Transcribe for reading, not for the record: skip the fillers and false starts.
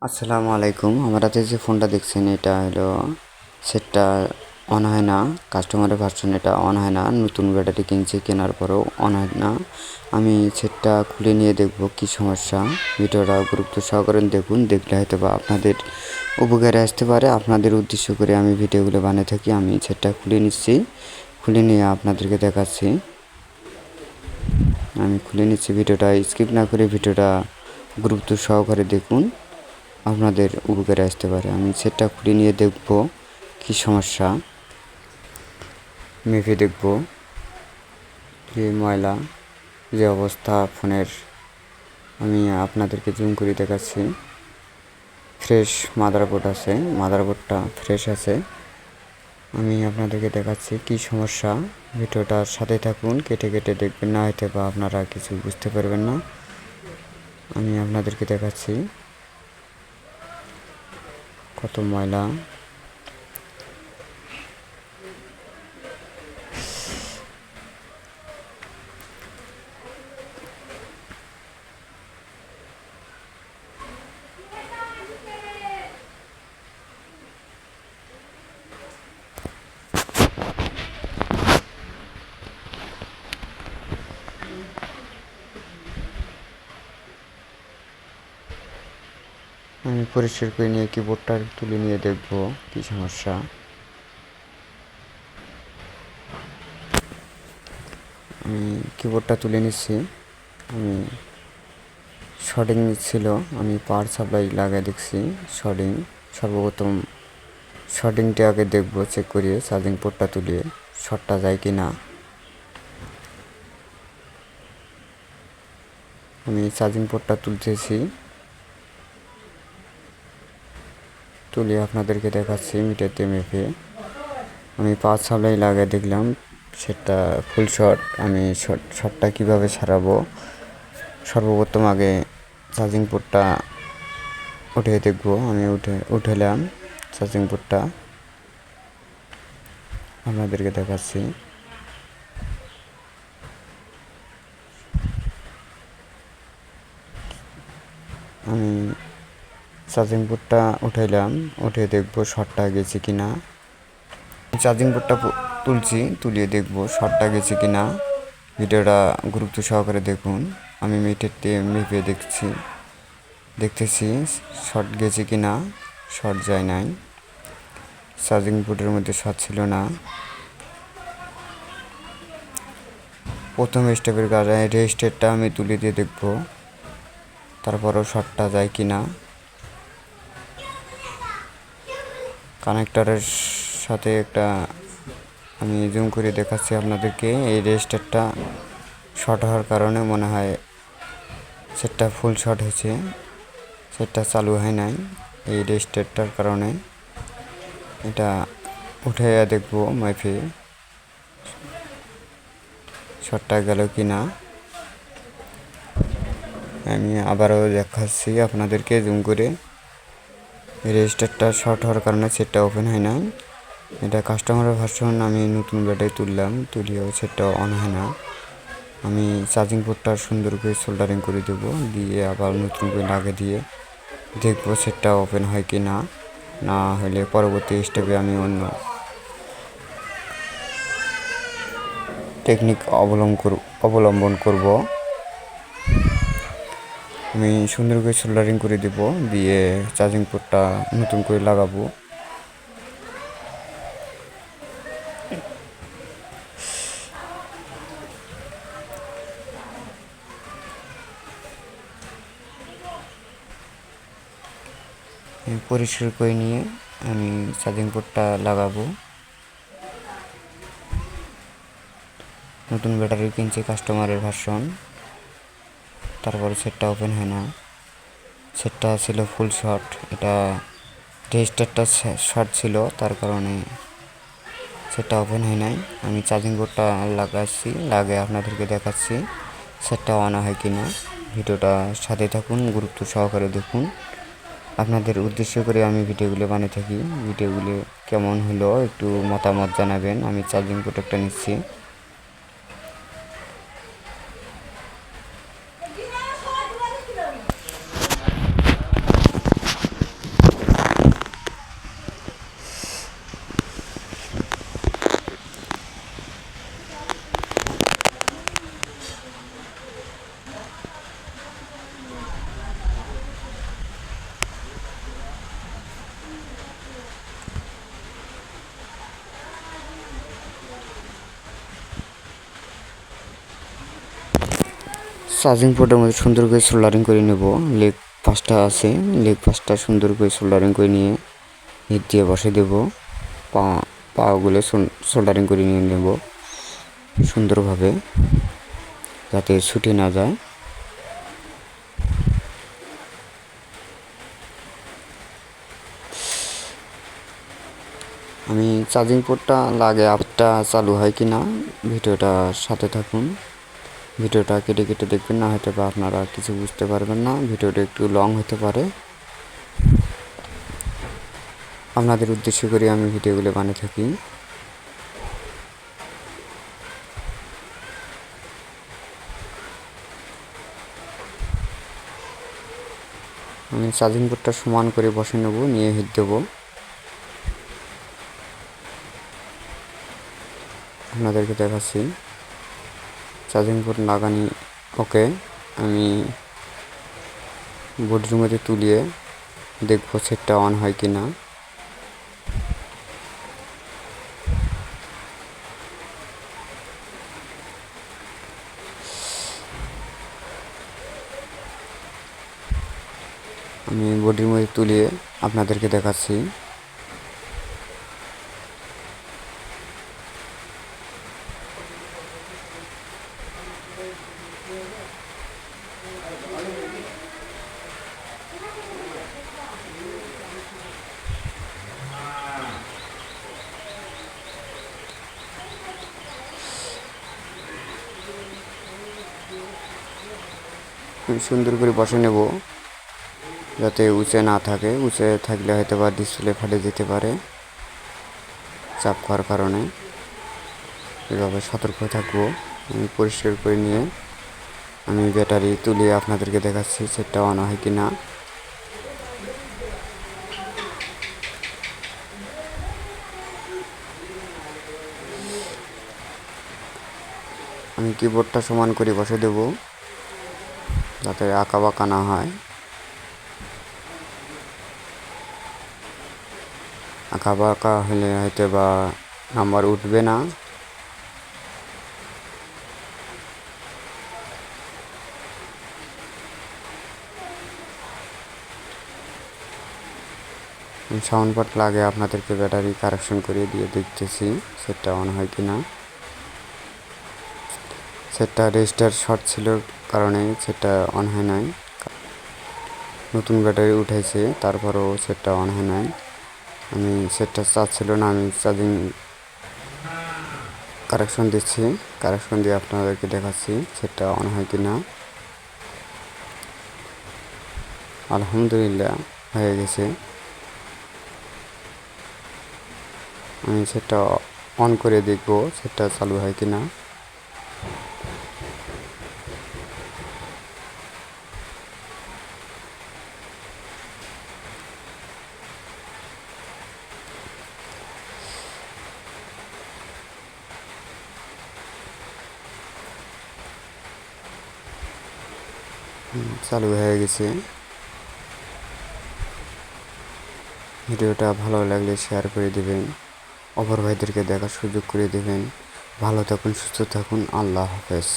আসসালামু আলাইকুম। আমার হাতে যে ফোনটা দেখছেন এটা হলো সেটটা অন হয় না। কাস্টমারের ভার্সন এটা অন হয় না। নতুন ব্যাটারি কিনছি, কেনার পরেও অন হয় না। আমি সেটটা খুলে নিয়ে দেখব কি সমস্যা। ভিডিওটা গুরুত্ব সহকারে দেখুন, দেখলে হয়তো বা আপনাদের উপকারে আসতে পারে। আপনাদের উদ্দেশ্য করে আমি ভিডিওগুলো বানিয়ে থাকি। আমি সেটটা খুলে নিচ্ছি, খুলে নিয়ে আপনাদেরকে দেখাচ্ছি। আমি খুলে নিচ্ছি। ভিডিওটা স্কিপ না করে ভিডিওটা গুরুত্ব সহকারে দেখুন, আপনাদের উপকারে আসতে পারে। আমি সেটটা খুলে নিয়ে দেখব কি সমস্যা, মেপে দেখব যে ময়লা, যে অবস্থা ফোনের। আমি আপনাদেরকে জুম করে দেখাচ্ছি। ফ্রেশ মাদারবোর্ড আছে, মাদারবোর্ডটা ফ্রেশ আছে। আমি আপনাদেরকে দেখাচ্ছি কি সমস্যা। ভিডিওটার সাথে থাকুন, কেটে কেটে দেখবেন না, হয়তো বা আপনারা কিছু বুঝতে পারবেন না। আমি আপনাদেরকে দেখাচ্ছি কত ময়লা। আমি পরিষ্কার করে নিয়ে কিবোর্ডটা তুলে নিয়ে দেখব কি সমস্যা। আমি কিবোর্ডটা তুলে নিচ্ছি। আমি শর্টিং ছিল, আমি পাওয়ার সাপ্লাই লাগিয়ে দেখছি। সর্বপ্রথম শর্টিংটা আগে দেখব, চেক করিয়ে চার্জিং পোর্টটা তুলিয়ে শর্টটা যায় কি না। আমি চার্জিং পোর্টটা তুলতেছি, তুলে আপনাদেরকে দেখাচ্ছি মিটারতে মেপে। আমি পাওয়ার সাপ্লাই লাগিয়ে দেখলাম সেটা ফুল শর্ট। আমি শর্টটা কীভাবে সারাবো, সর্বপ্রথম আগে চার্জিং পোর্টটা উঠিয়ে দেখব। আমি উঠালাম চার্জিং পোর্টটা, আপনাদেরকে দেখাচ্ছি। আমি চার্জিং পোর্টটা উঠাইলাম, উঠে দেখব শর্টটা গেছে কি না। চার্জিং পোর্টটা তুলছি, তুলিয়ে দেখব শর্টটা গেছে কি না। ভিডিওটা গুরুত্ব সহকারে দেখুন। আমি মিটারতে মেপে দেখতেছি শর্ট গেছে কি না। শর্ট যায় নাই, চার্জিং পোর্টের মধ্যে শর্ট ছিল না। প্রথম স্টেপের কাজে রেজিস্টারটা আমি তুলে দিয়ে দেখব, তারপরও শর্টটা যায় কি না। কানেক্টরের সাথে একটা আমি জুম করে দেখাচ্ছি আপনাদেরকে। এই রেজিস্টারটা শর্ট হওয়ার কারণে মনে হয় সেটটা ফুল শর্ট হয়েছে, সেটটা চালু হয় নাই। এই রেজিস্টারটার কারণে এটা উঠাইয়া দেখব মাইফে শর্টটা গেল কি না। আমি আবারও দেখাচ্ছি আপনাদেরকে জুম করে। রেজিস্টারটা শর্ট হওয়ার কারণে সেটটা ওপেন হয় না। এটা কাস্টমারের ভার্সন। আমি নতুন ব্যাটারি তুললাম, তুলিয়েও সেটটা অন হয় না। আমি চার্জিং পোর্টটা সুন্দর করে সোল্ডারিং করে দেবো, দিয়ে আবার নতুন করে লাগিয়ে দিয়ে দেখব সেটটা ওপেন হয় কি না। না হলে পরবর্তী স্টেপে আমি অন্য টেকনিক অবলম্বন করব। আমি সুন্দর করে সোল্ডারিং করে দেব, দিয়ে চার্জিং পোর্টটা নতুন করে লাগাবো। পরিষ্কার করে নিয়ে আমি চার্জিং পোর্টটা লাগাবো। নতুন ব্যাটারি কিনছি, কাস্টমারের ভার্সন। তারপরে সেটটা ওপেন হয় না। সেটটা ছিল ফুল শর্ট, এটা রেজিস্টারটা শর্ট ছিল, তার কারণে সেটটা ওপেন হয় নাই। আমি চার্জিং পোর্টটা লাগাচ্ছি, লাগিয়ে আপনাদেরকে দেখাচ্ছি সেটটা অন হয় কি না। ভিডিওটা সাথে থাকুন, গুরুত্ব সহকারে দেখুন। আপনাদের উদ্দেশ্য করে আমি ভিডিওগুলো বানিয়ে থাকি। ভিডিওগুলো কেমন হলো একটু মতামত জানাবেন। আমি চার্জিং পোর্ট একটা নিচ্ছি। চার্জিং পোর্টের মধ্যে সুন্দর করে সোল্ডারিং করে নেব। লেগ পাশটা আছে, লেগ পাশটা সুন্দর করে সোল্ডারিং করে নিয়ে হিট দিয়ে বসে দেব। পাগুলো সোল্ডারিং করে নিয়ে নেব সুন্দরভাবে, যাতে ছুটে না যায়। আমি চার্জিং পোর্টটা লাগে আপটা চালু হয় কি না, ভিডিওটা সাথে থাকুন। ভিডিওটা কেটে কেটে দেখবেন, না হয়তো বা আপনারা কিছু বুঝতে পারবেন না, ভিডিওটা একটু লং হতে পারে। আপনাদের উদ্দেশ্য করে আমি ভিডিওগুলো বানিয়ে থাকি। আমি চার্জিং পোর্টটা সমান করে বসে নেব, নিয়ে হিট দেবো। আপনাদেরকে দেখাচ্ছি চার্জিং পোর্ট লাগানি ওকে। আমি বোর্ডের মধ্যে তুলিয়ে দেখবো সেটটা অন হয় কি না। আমি বোর্ডের মধ্যে তুলিয়ে আপনাদেরকে দেখাচ্ছি। সুন্দর করে বসে নেব, যাতে উঁচে না থাকে। উঁচে থাকলে হয়তো বা ডিসপ্লে ফাটে যেতে পারে চাপ খাওয়ার কারণে। এভাবে সতর্ক থাকবো। আমি পরিষ্কার করে নিয়ে আমি ব্যাটারি তুলিয়ে আপনাদেরকে দেখাচ্ছি সেটটা অন হয় কি না। আমি কিবোর্ডটা সমান করে বসে দেব, যাতে আঁকা বাঁকা না হয়। আঁকা বাঁকা হলে হয়তো বা নাম্বার উঠবে না। সাউন্ড পার্ট লাগে আপনাদেরকে ব্যাটারি কারেকশন করে দিয়ে দেখতেছি সেটটা অন হয় কি না। সেটটা রেজিস্টার শর্ট ছিল কারণে সেটটা অন হয় নাই। নতুন ব্যাটারি উঠেছে, তারপরও সেটটা অন হয় নাই। আমি সেটটা চার্জ ছিল না, আমি চার্জিং কারেকশন দিচ্ছি। কারেকশন দিয়ে আপনাদেরকে দেখাচ্ছি সেটটা অন হয় কি না। আলহামদুলিল্লাহ হয়ে গেছে। আমি সেটা অন করে দেখব সেটা চালু হয় কি না। চালু হয়ে গেছে। ভিডিওটা ভালো লাগলে শেয়ার করে দেবেন, অপর ভাইদেরকে দেখার সুযোগ করে দেবেন। ভালো থাকুন, সুস্থ থাকুন। আল্লাহ হাফেজ।